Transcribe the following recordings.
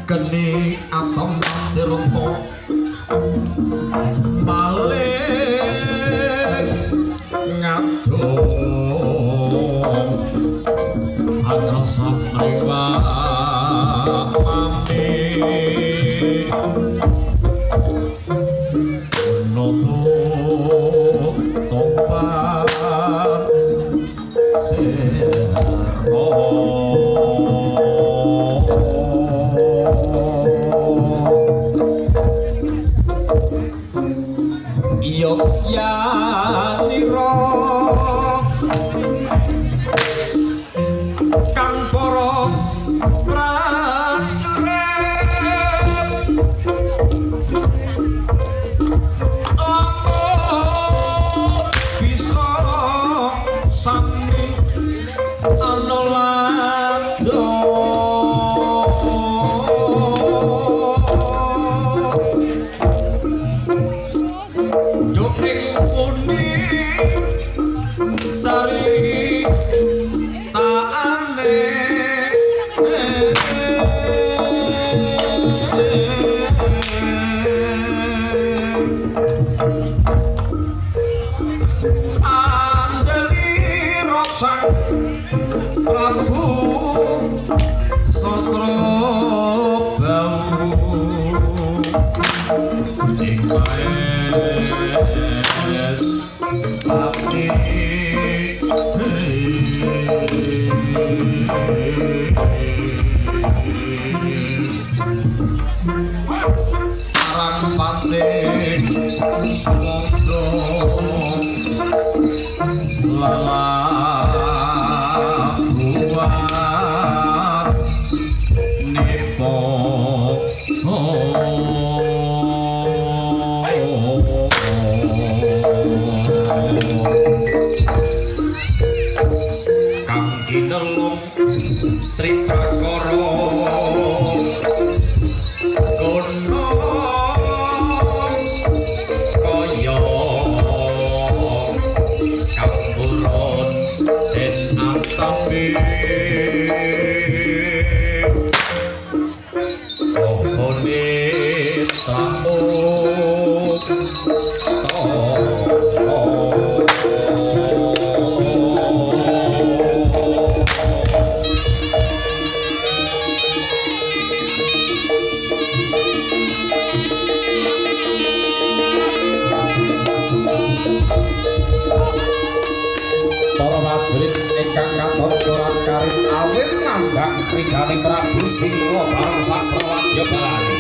Keni atom diruntuk balik ngadung adrasa priwa mami nutup tobat sero Yogyaniro kang para prajurit apa bisa sami anulado cari taane andeli rasa Prabu sasra bau yes tapi sarang pating semondo lala buat nipo kang kinelung triprakara kono kaya kampuron den atapi ohone samuk ingkang katon coran karit awit nambang krigane Prabu Singha bareng saprawadya balani.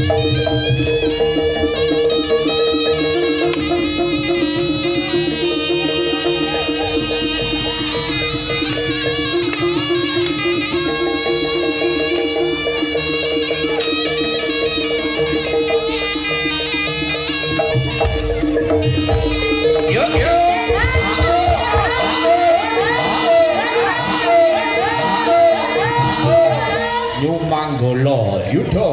Hey, Nyumanggala Yudha.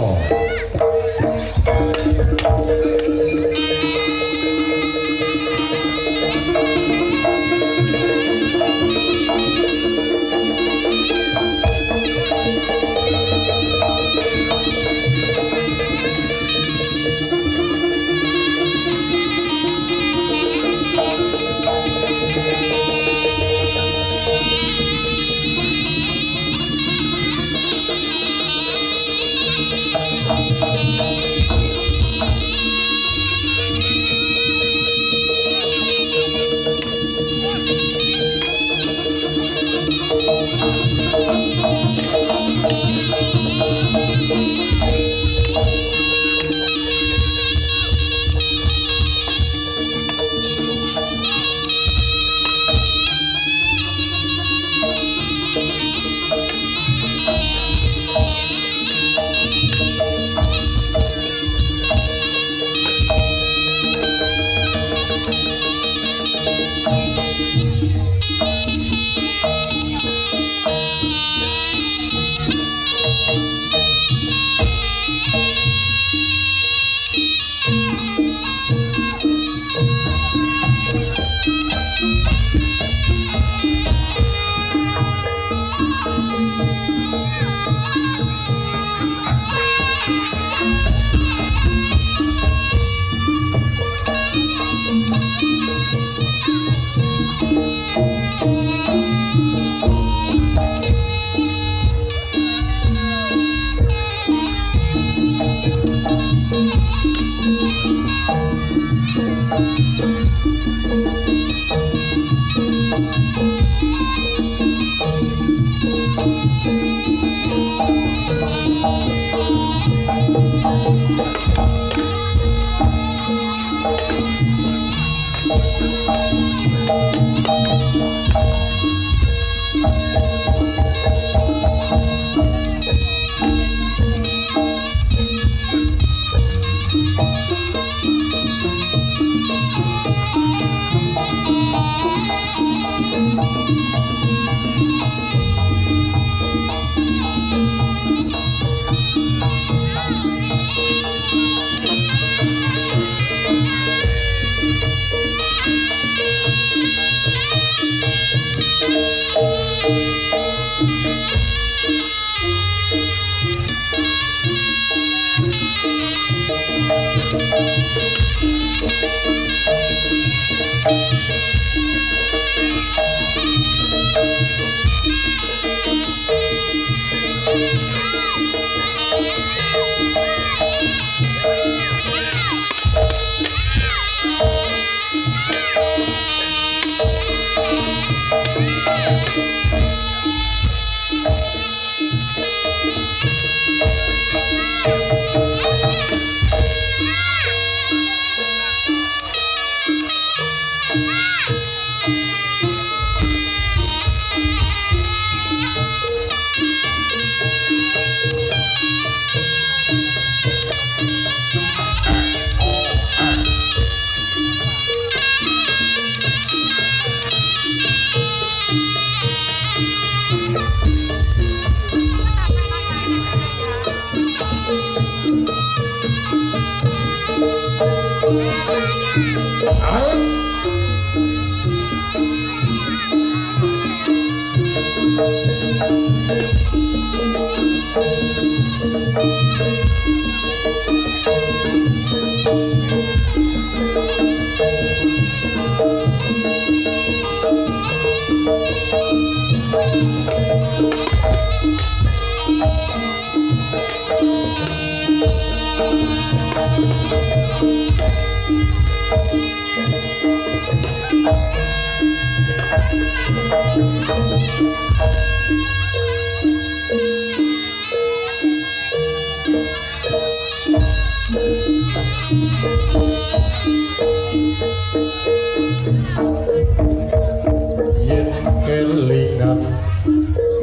Yen kelingan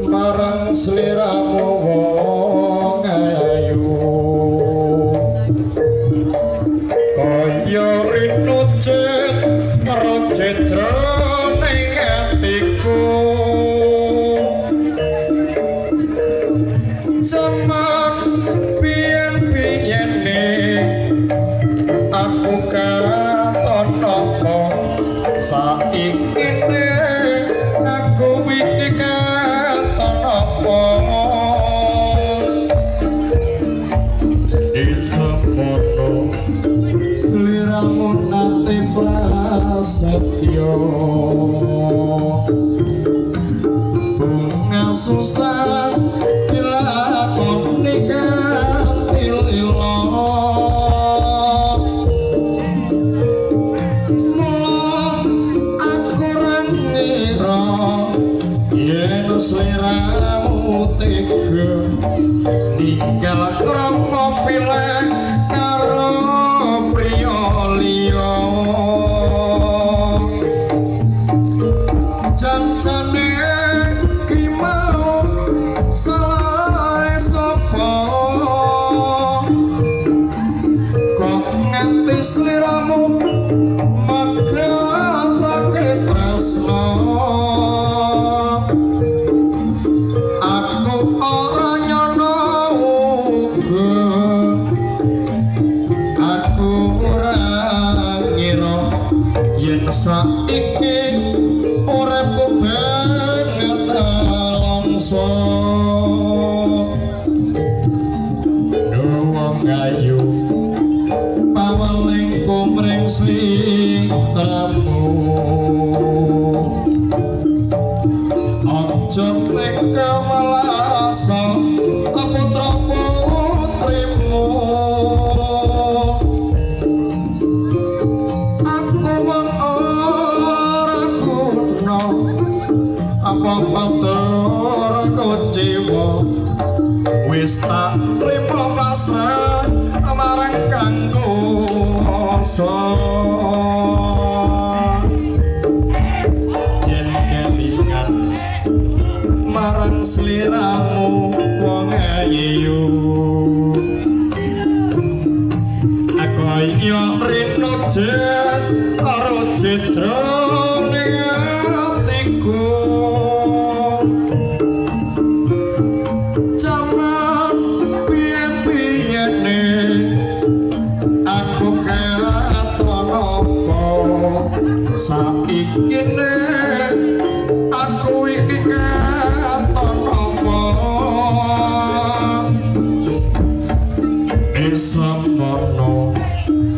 marang sliramu wong ayu kaya rino cet jroning atiku Zaman biyen-biyene aku katon apa saikine aku iki katon apa disemono sliramu nate prasetyo bunga susah dilakoni kanthi lila aku ra ngira yen sliramu tega ninggal krama pilih karo priya liya jancane krimau salah sapa kok nganti sliramu magatake tresno aku ora nyono uga aku ora ngira yen saiki uripku banget alonso wong ayu paweling kumring sliramu aja teka walasa putra putrimu aku wong ora guna apa patur kecewa wis tak trimo pasrah marang kanggo asa yen kelingan marang sliramu wong ayu aku iyo rino jet karo jejroning atiku zaman biyen-biyene aku katon apa saikine aku iki katon apa esamono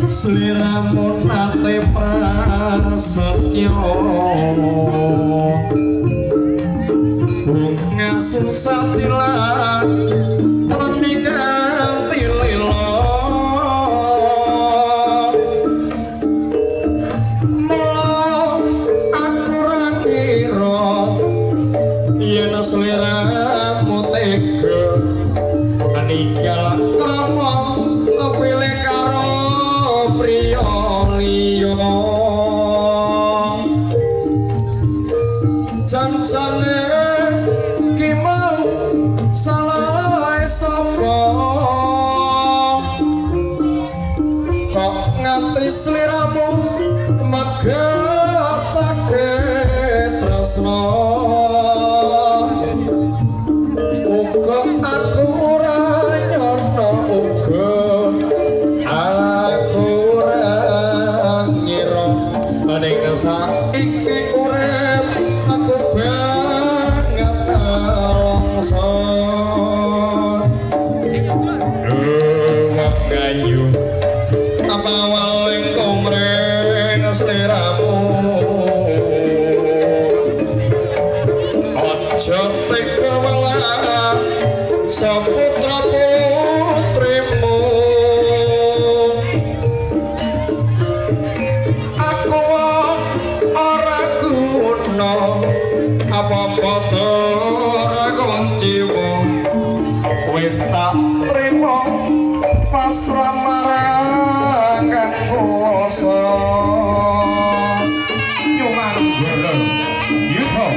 sliramu nate prasetyo bunga susah dilak ganti lilo mau aku ra kira yen sliramu tega ninggal krama pilih karo priya liya jancane ki mau salah sapa kok nganti sliramu magatake tresno uga aku ora nyono uga aku ora ngira ning saiki urip aku banget alonso wong ayu apa waling kumring sliramu aja teka welas saputra putrimu aku ora guna apa-apa ora kunciwa wis tak trimo pasrah marang kang kuwasa nyuman yuto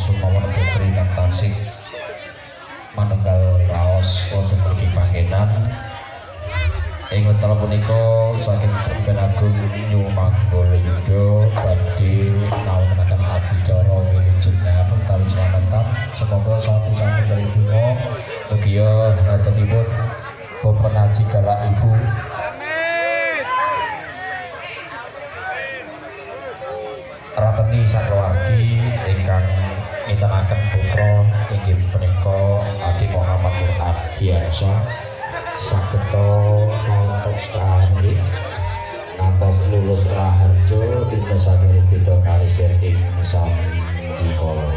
sumawon putri kang tansih manunggal raos wonten mriki panggenan ing wekdal punika saking Perben Agung New Manggala Yuda badhe naungaken adicara wilujeng utawi slametan semoga satu sami kali donga mugi hatunipun Bapak Naji Galak Ibu Rateni Sakrawati ingkang ngitenaken putra inggih punika Adi Muhammad Nur Ardiansyah sageta ngantos kahari ngantos lulus raharja dinten saking beda kalis ing Sandikala.